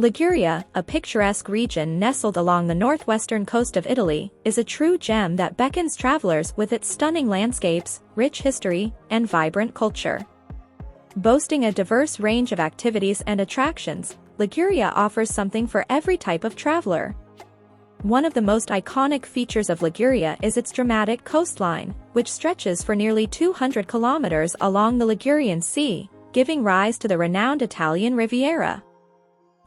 Liguria, a picturesque region nestled along the northwestern coast of Italy, is a true gem that beckons travelers with its stunning landscapes, rich history, and vibrant culture. Boasting a diverse range of activities and attractions, Liguria offers something for every type of traveler. One of the most iconic features of Liguria is its dramatic coastline, which stretches for nearly 200 kilometers along the Ligurian Sea, giving rise to the renowned Italian Riviera.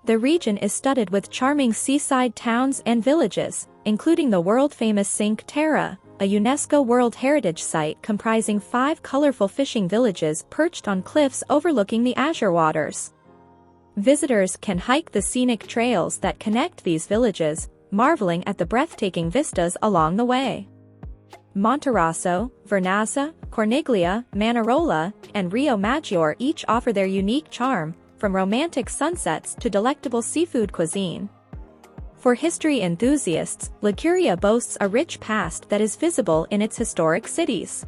The region is studded with charming seaside towns and villages, including the world-famous Cinque Terre, a UNESCO World Heritage Site comprising 5 colorful fishing villages perched on cliffs overlooking the azure waters. Visitors can hike the scenic trails that connect these villages, marveling at the breathtaking vistas along the way. Monterosso, Vernazza, Corniglia, Manarola, and Rio Maggiore each offer their unique charm, from romantic sunsets to delectable seafood cuisine. For history enthusiasts, Liguria boasts a rich past that is visible in its historic cities.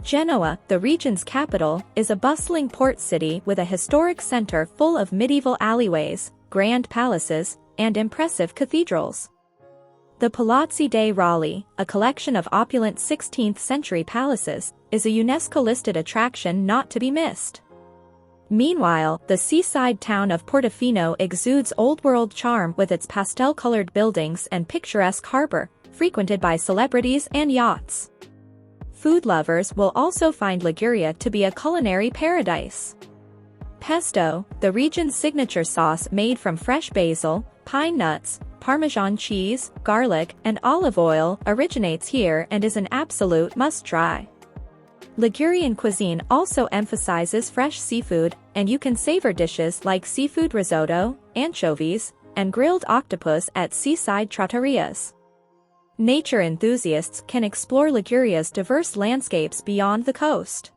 Genoa, the region's capital, is a bustling port city with a historic center full of medieval alleyways, grand palaces, and impressive cathedrals. The Palazzi dei Rolli, a collection of opulent 16th-century palaces, is a UNESCO-listed attraction not to be missed. Meanwhile, the seaside town of Portofino exudes old-world charm with its pastel-colored buildings and picturesque harbor, frequented by celebrities and yachts. Food lovers will also find Liguria to be a culinary paradise. Pesto, the region's signature sauce made from fresh basil, pine nuts, Parmesan cheese, garlic, and olive oil, originates here and is an absolute must-try. Ligurian cuisine also emphasizes fresh seafood, and you can savor dishes like seafood risotto, anchovies, and grilled octopus at seaside trattorias. Nature enthusiasts can explore Liguria's diverse landscapes beyond the coast.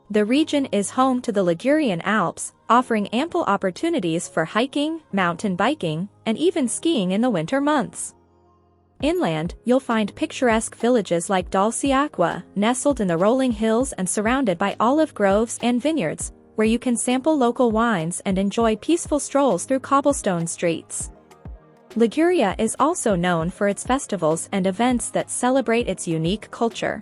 The region is home to the Ligurian Alps, offering ample opportunities for hiking, mountain biking, and even skiing in the winter months. Inland, you'll find picturesque villages like Dolciacqua, nestled in the rolling hills and surrounded by olive groves and vineyards, where you can sample local wines and enjoy peaceful strolls through cobblestone streets. Liguria is also known for its festivals and events that celebrate its unique culture.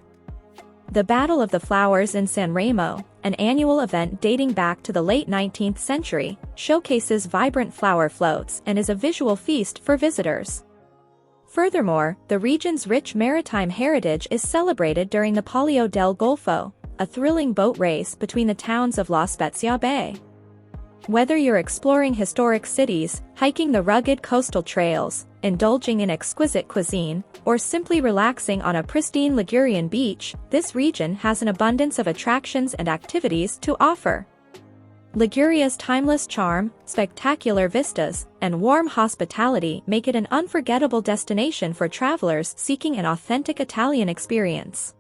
The Battle of the Flowers in San Remo, an annual event dating back to the late 19th century, showcases vibrant flower floats and is a visual feast for visitors. Furthermore, the region's rich maritime heritage is celebrated during the Palio del Golfo, a thrilling boat race between the towns of La Spezia Bay. Whether you're exploring historic cities, hiking the rugged coastal trails, indulging in exquisite cuisine, or simply relaxing on a pristine Ligurian beach, this region has an abundance of attractions and activities to offer. Liguria's timeless charm, spectacular vistas, and warm hospitality make it an unforgettable destination for travelers seeking an authentic Italian experience.